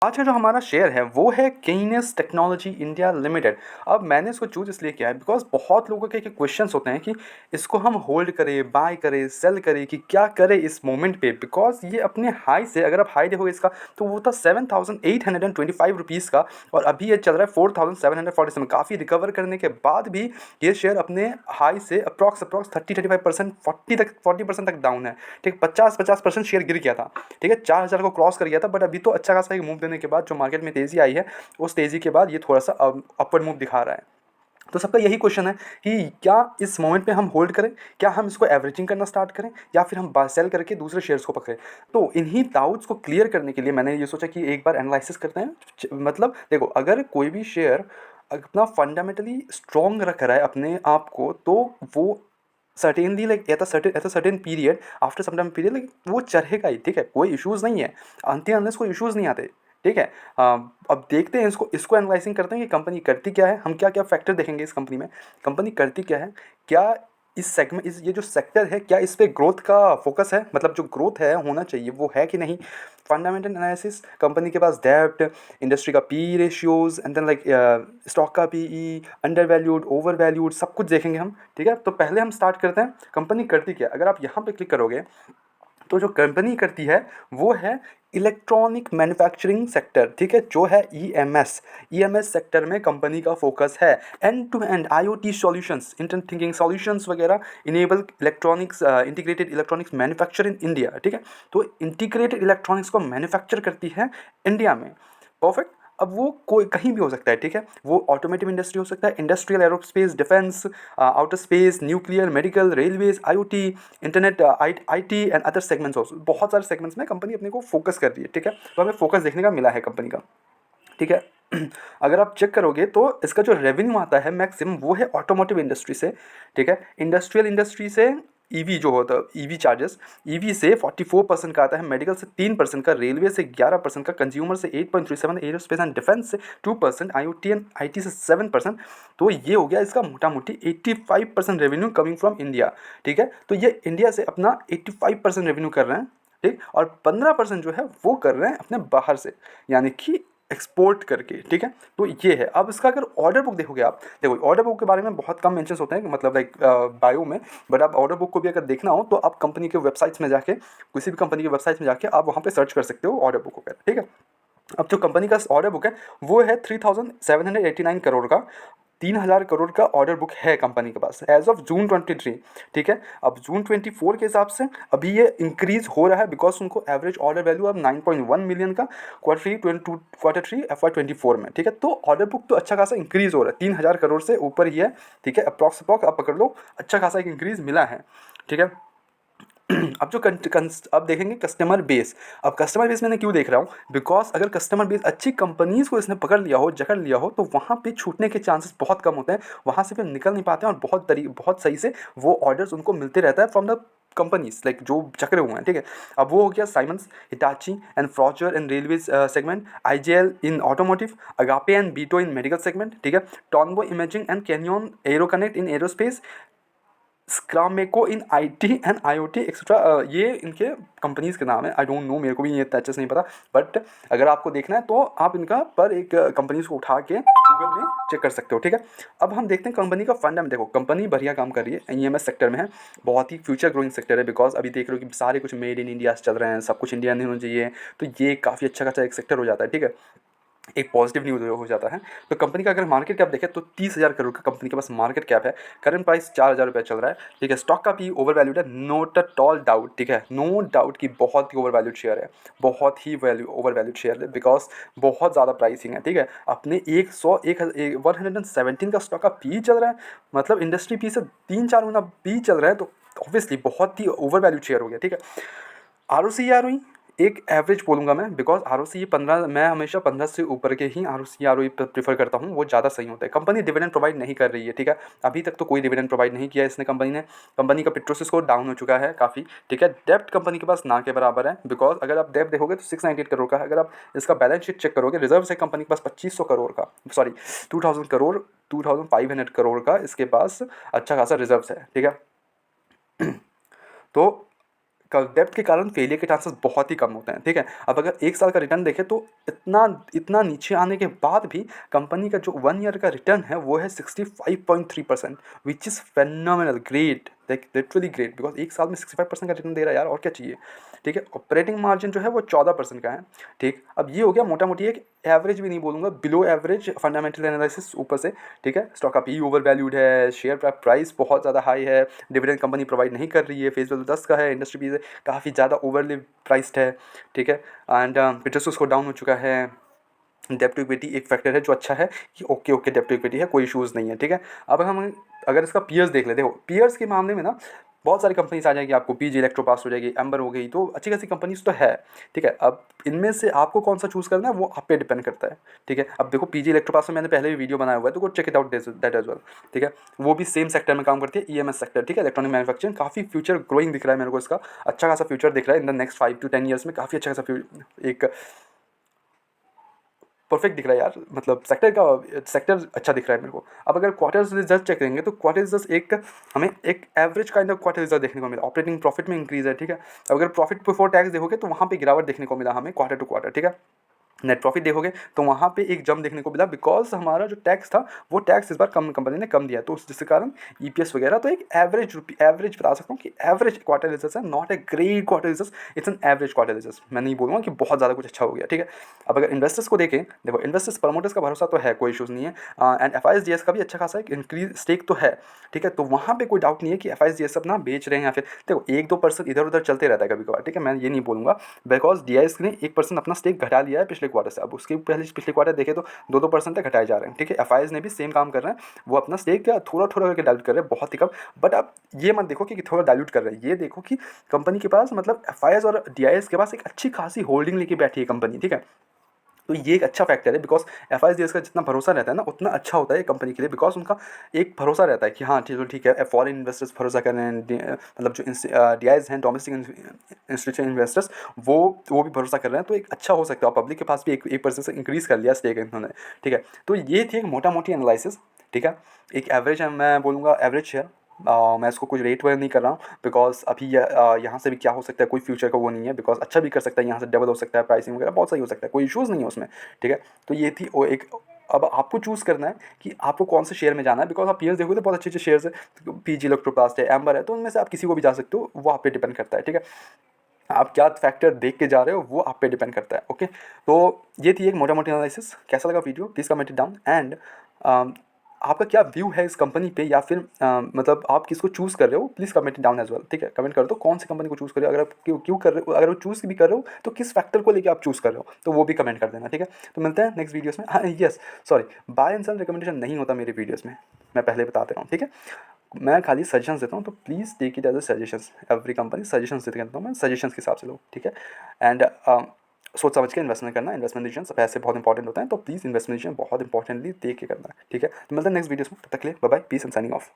आज का जो हमारा शेयर है वो है केइनस टेक्नोलॉजी इंडिया लिमिटेड। अब मैंने इसको चूज इसलिए किया है बिकॉज बहुत लोगों के क्वेश्चंस होते हैं कि इसको हम होल्ड करें, बाय करें, सेल करें, कि क्या करें इस मोमेंट पे। बिकॉज ये अपने हाई से, अगर आप हाई देखोगे इसका तो वो था 7,825 का और अभी ये चल रहा है 4,747। काफ़ी रिकवर करने के बाद भी ये शेयर अपने हाई से अप्रॉक्स 30-35%, 40% तक डाउन है। ठीक, 50% शेयर गिर गया था। ठीक है, 4,000 को क्रॉस कर गया था, बट अभी तो अच्छा खासा एक मूव देने के बाद जो मार्केट में तेज़ी आई है, उस तेज़ी के बाद ये थोड़ा सा अपवर्ड मूव दिखा रहा है। तो सबका यही क्वेश्चन है कि क्या इस मोमेंट पे हम होल्ड करें, क्या हम इसको एवरेजिंग करना स्टार्ट करें, या फिर हम बाय सेल करके दूसरे शेयर्स को पकड़ें। तो इन्हीं डाउट्स को क्लियर करने के लिए मैंने ये सोचा कि एक बार एनालिसिस करते हैं। मतलब देखो, अगर कोई भी शेयर अपना फंडामेंटली स्ट्रॉन्ग रख रहा है अपने आप को, तो वो certainly like at a certain period, after some time period, like वो चढ़ेगा ही। ठीक है, कोई इश्यूज़ नहीं है, अंतिम अनलेस कोई इश्यूज़ नहीं आते। ठीक है। अब देखते हैं इसको एनालाइजिंग करते हैं कि कंपनी करती क्या है, हम क्या क्या फैक्टर देखेंगे इस कंपनी में, कंपनी करती क्या है, क्या इस सेगमेंट, इस ये जो सेक्टर है, क्या इस पे ग्रोथ का फोकस है, मतलब जो ग्रोथ है होना चाहिए वो है कि नहीं। फंडामेंटल एनालिसिस, कंपनी के पास डेब्ट, इंडस्ट्री का P ratios, and then like stock का PE, undervalued, overvalued, सब कुछ देखेंगे हम। ठीक है, तो पहले हम स्टार्ट करते हैं कंपनी करती क्या। अगर आप यहाँ पे क्लिक करोगे तो जो कंपनी करती है वो है इलेक्ट्रॉनिक मैन्युफैक्चरिंग सेक्टर। ठीक है, जो है ईएमएस सेक्टर में कंपनी का फोकस है। End to end IOT solutions, internet thinking solutions वगैरह enable electronics, integrated electronics manufacture in India. ठीक है, तो इंटीग्रेटेड इलेक्ट्रॉनिक्स को मैन्युफैक्चर करती है इंडिया में। परफेक्ट। अब वो कोई कहीं भी हो सकता है। ठीक है, वो ऑटोमेटिव इंडस्ट्री हो सकता है, industrial, aerospace, defence, outer space, nuclear, medical, railways, IoT, internet, IT and other segments. Also बहुत सारे सेगमेंट्स में कंपनी अपने को फोकस कर रही है। ठीक है, तो हमें फोकस देखने का मिला है कंपनी का। ठीक है। अगर आप चेक करोगे तो इसका जो रेवेन्यू आता है मैक्सिमम, वो है ऑटोमोटिव इंडस्ट्री से। ठीक है, इंडस्ट्रियल इंडस्ट्री से ईवी जो होता है, ईवी चार्जेस, ईवी से 44% का आता है, मेडिकल से 3% का, रेलवे से 11% का, कंज्यूमर से 8.37, एरोस्पेस एंड डिफेंस से 2%, आईओटी एंड आईटी से 7%। तो ये हो गया इसका मोटा मोटी 85% रेवेन्यू कमिंग फ्रॉम इंडिया। ठीक है, तो ये इंडिया से अपना 85% रेवेन्यू कर रहे हैं। ठीक, और 15% जो है वो कर रहे हैं अपने बाहर से, यानी कि एक्सपोर्ट करके। ठीक है, तो ये है। अब इसका अगर ऑर्डर बुक देखोगे आप, देखो ऑर्डर बुक के बारे में बहुत कम मेंशंस होते हैं, मतलब लाइक बायो में, बट आप ऑर्डर बुक को भी अगर देखना हो तो आप कंपनी के वेबसाइट्स में जाके, किसी भी कंपनी की वेबसाइट्स में जाके आप वहाँ पे सर्च कर सकते हो ऑर्डर बुक वगैरह। ठीक है, अब जो कंपनी का ऑर्डर बुक है वो है 3,789 करोड़ का। 3,000 करोड़ का ऑर्डर बुक है कंपनी के पास एज ऑफ जून 23। ठीक है, अब जून 24 के हिसाब से अभी ये इंक्रीज हो रहा है, बिकॉज उनको एवरेज ऑर्डर वैल्यू अब 9.1 मिलियन का क्वार्टर थ्री FY24 में। ठीक है, तो ऑर्डर बुक तो अच्छा खासा इंक्रीज हो रहा है, 3,000 करोड़ से ऊपर ही है। ठीक है, अप्रॉक्स आप पकड़ लो, अच्छा खासा एक इंक्रीज मिला है। ठीक है। अब जो अब देखेंगे कस्टमर बेस। अब कस्टमर बेस मैंने क्यों देख रहा हूँ, बिकॉज अगर कस्टमर बेस अच्छी कंपनीज को इसने पकड़ लिया हो, जकड़ लिया हो, तो वहाँ पे छूटने के चांसेस बहुत कम होते हैं, वहाँ से फिर निकल नहीं पाते हैं, और बहुत सही से वो ऑर्डर्स उनको मिलते रहता है फ्रॉम द कंपनीज लाइक जो चक्रे हुए हैं। ठीक है, अब वो हो गया Siemens, Hitachi and Frauscher in railways segment, IGL in automotive, Agape and Beto in medical segment. ठीक है, Tonbo imaging and Canyon aero connect in aerospace, Scrameco in IT and IOT etcetera. ये इनके कंपनीज के नाम है। I don't know, मेरे को भी ये अच्छे से नहीं पता, बट अगर आपको देखना है तो आप इनका पर एक कंपनीज को उठा के गूगल में चेक कर सकते हो। ठीक है, अब हम देखते हैं कंपनी का फंडा में। देखो कंपनी बढ़िया काम कर रही है, ईएमएस सेक्टर में है, बहुत ही फ्यूचर ग्रोइंग सेक्टर है, बिकॉज अभी देख रहे हो कि सारे कुछ मेड इन इंडिया चल रहे हैं, सब कुछ इंडिया नहीं होना चाहिए, तो ये काफ़ी अच्छा खासा एक सेक्टर हो जाता है। ठीक है, एक पॉजिटिव न्यूज़ हो जाता है। तो कंपनी का अगर मार्केट कैप देखें तो 30,000 करोड़ का कंपनी के पास मार्केट कैप है, करंट प्राइस 4,000 रुपये चल रहा है। ठीक है, स्टॉक का भी ओवर वैल्यूड है, नोट अ टॉल डाउट। ठीक है, नो डाउट कि बहुत ही ओवर वैल्यूड शेयर है, बहुत ही ओवर वैल्यूड शेयर है, बिकॉज बहुत ज़्यादा प्राइसिंग है। ठीक है, अपने 117 का स्टॉक का पी चल रहा है, मतलब इंडस्ट्री पी से 3-4 गुना पी चल रहा है, तो ऑब्वियसली बहुत ही ओवर वैल्यूड शेयर हो गया। ठीक है, आर एक एवरेज बोलूँगा मैं, बिकॉज आर 15, मैं हमेशा 15 से ऊपर के ही आर प्रीफर करता हूँ, वो ज़्यादा सही होता है। कंपनी डिविडेंड प्रोवाइड नहीं कर रही है। ठीक है, अभी तक तो कोई डिविडेंड प्रोवाइड नहीं किया इसने कंपनी ने। कंपनी का पेट्रोसिस स्कोर डाउन हो चुका है काफ़ी। ठीक है, डेप्ट कंपनी के पास ना के बराबर है, बिकॉज अगर आप डेप्ट देखोगे तो 698 करोड़ का है। अगर आप इसका बैलेंस शीट चेक करोगे, रिजर्व है कंपनी के पास 2,500 करोड़ का, सॉरी 2,000 करोड़, 2,500 करोड़ का इसके पास अच्छा खासा रिजर्व है। ठीक है, तो डेप्ट के कारण फेलियर के चांसेस बहुत ही कम होते हैं, ठीक है। अब अगर 1 साल का रिटर्न देखें तो इतना इतना नीचे आने के बाद भी कंपनी का जो 1 ईयर का रिटर्न है वो है 65.3%, which is phenomenal great, like literally great, because 1 साल में 65% का रिटर्न दे रहा है यार, और क्या चाहिए, ठीक है। ऑपरेटिंग मार्जिन जो है वो 14% का है, ठीक। अब ये हो गया मोटा मोटी एक एवरेज भी नहीं बोलूँगा, बिलो एवरेज फंडामेंटल एनालिसिस ऊपर से, ठीक है। स्टॉक का पी ओवर वैल्यूड है, शेयर प्राइस बहुत ज़्यादा हाई है, डिविडेंड कंपनी प्रोवाइड नहीं कर रही है, फेस वैल्यू 10 का है, इंडस्ट्री भी काफ़ी ज़्यादा ओवरली प्राइस्ड है, ठीक है। एंड पिटर्स उसको डाउन हो चुका है। डेप्ट टू इक्विटी एक फैक्टर है जो अच्छा है कि ओके डेप्ट टू इक्विटी है, कोई इशूज़ नहीं है, ठीक है। अब हम अगर इसका पीयर्स देख लेते हो, पीयर्स के मामले में ना बहुत सारी कंपनीज आ जाएगी, आपको पीजी इलेक्ट्रोपास हो जाएगी, एम्बर हो गई, तो अच्छी खासी कंपनीज तो है, ठीक है। अब इनमें से आपको कौन सा चूज़ करना है वो आप पे डिपेंड करता है, ठीक है। अब देखो पीजी इलेक्ट्रोपास में मैंने पहले भी वीडियो बनाया हुआ है, तो वो check it out that as well, ठीक है। वो भी सेम सेक्टर में काम करती है, ईएमएस सेक्टर, ठीक है, इलेक्ट्रॉनिक मैन्युफैक्चरिंग, काफ़ी फ्यूचर ग्रोइंग दिख रहा है मेरे को इसका, अच्छा खासा फ्यूचर दिख रहा है in the next 5 to 10 years में, काफ़ी अच्छा खासा एक परफेक्ट दिख रहा है यार, मतलब सेक्टर अच्छा दिख रहा है मेरे को। अब अगर क्वार्टर्स रिजल्ट चेक करेंगे तो क्वार्टर रिजल्ट एक हमें एक average kind of quarter result देखने को मिला, ऑपरेटिंग प्रॉफिट में इंक्रीज है, ठीक है। अब अगर प्रॉफिट बिफोर टैक्स देखोगे तो वहाँ पे गिरावट देखने को मिला हमें क्वार्टर टू क्वार्टर, ठीक है। नेट प्रॉफिट देखोगे तो वहाँ पे एक जंप देखने को मिला, बिकॉज हमारा जो टैक्स था वो टैक्स इस बार कम कंपनी ने कम दिया, तो जिसके कारण ईपीएस वगैरह, तो एक एवरेज बता सकता हूँ कि एवरेज क्वार्टर रिजल्ट है, not a great quarter result, it's an average quarter result. मैं नहीं बोलूँगा कि बहुत ज़्यादा कुछ अच्छा हो गया, ठीक है। अब अगर इन्वेस्टर्स को देखें, देखो इन्वेस्टर्स प्रमोटर्स का भरोसा तो है, कोई इशूज़ नहीं है, एंड एफआईएसडीएस का भी अच्छा खासा एक इंक्रीज स्टेक तो है, ठीक है। तो वहाँ पे कोई डाउट नहीं है कि एफआईएसडीएस अपना बेच रहे हैं, या फिर देखो 1-2% इधर उधर चलते रहता है कभी कभार, ठीक है, मैं ये नहीं बोलूँगा, बिकॉज डीआईएस ने 1% अपना स्टेक घटा लिया है पिछले क्वार्टर से, अब उसके पहले पिछले क्वार्टर देखे तो 2-2% तक घटाए जा रहे हैं, ठीक है। एफआईएस ने भी सेम काम कर रहे हैं, वो अपना स्टेक थोड़ा थोड़ा करके डाइल्यूट कर रहे हैं, बहुत ही कम। बट अब ये मत देखो कि थोड़ा डाइल्यूट कर रहे हैं, ये देखो कि कंपनी के पास, मतलब एफआईएस और डीआईएस के पास एक अच्छी खासी होल्डिंग लेके बैठी है कंपनी, ठीक है। तो ये एक अच्छा फैक्टर है, बिकॉज एफआईएसडीएस का जितना भरोसा रहता है ना उतना अच्छा होता है कंपनी के लिए, बिकॉज उनका एक भरोसा रहता है कि हाँ ठीक है, फॉरेन इन्वेस्टर्स भरोसा कर रहे हैं, मतलब जो डीआईएस हैं, डोमेस्टिक इंस्टीट्यूशनल इन्वेस्टर्स, वो भी भरोसा कर रहे हैं, तो एक अच्छा हो सकता है। पब्लिक के पास भी 1% से इंक्रीज़ कर लिया स्टेक इन्होंने, ठीक है। तो ये थी एक मोटा मोटी एनालिसिस, ठीक है। एक एवरेज है, मैं बोलूँगा एवरेज शेयर, मैं इसको कुछ रेट वगैरह नहीं कर रहा हूँ, बिकॉज अभी यहाँ से भी क्या हो सकता है, कोई फ्यूचर का वो नहीं है, बिकॉज अच्छा भी कर सकता है, यहाँ से डबल हो सकता है, प्राइसिंग वगैरह बहुत सही हो सकता है, कोई इशूज़ नहीं है उसमें, ठीक है। तो ये थी वो एक, अब आपको चूज़ करना है कि आपको कौन से शेयर में जाना है, बिकॉज आप पीएस देखोगे तो बहुत अच्छे अच्छे शेयर्स है, पीजी इलेक्ट्रोप्लास्ट है, एम्बर है, तो उनमें से आप किसी को भी जा सकते हो, वो आप पे डिपेंड करता है, ठीक है। आप क्या फैक्टर देख के जा रहे हो वो आप पे डिपेंड करता है, ओके। तो ये थी एक मोटा मोटी एनालिसिस, कैसा लगा video please comment it down, and आपका क्या व्यू है इस कंपनी पे, या फिर मतलब आप किसको चूज़ कर रहे हो, please comment it down as well, ठीक है। कमेंट कर दो कौन सी कंपनी को चूज़ कर रहे हो, अगर आप क्यों कर रहे हो, अगर वो चूज़ भी कर रहे हो तो किस फैक्टर को लेकर आप चूज़ कर रहे हो, तो वो भी कमेंट कर देना, ठीक है। तो मिलते हैं नेक्स्ट वीडियोस में। हाँ yes, sorry, buy and sell recommendation नहीं होता मेरे वीडियोज़ में, मैं पहले बता दे रहा हूँ, ठीक है। मैं खाली सजेशंस देता हूँ, तो please take it as a suggestions, every company suggestions देता हूँ मैं, सजेशंस के हिसाब से लो, ठीक है। एंड सोच समझ के इन्वेस्टमेंट करना, इन्वेस्टमेंट डिसीजन पैसे बहुत इंपॉर्टेंट होते हैं, तो प्लीज़ इन्वेस्टमेंट डिसीजन बहुत इंपॉर्टेंटली देख के करना है, ठीक है। तो मिलते हैं नेक्स्ट वीडियोस में, तब तक के लिए bye bye, peace and signing of.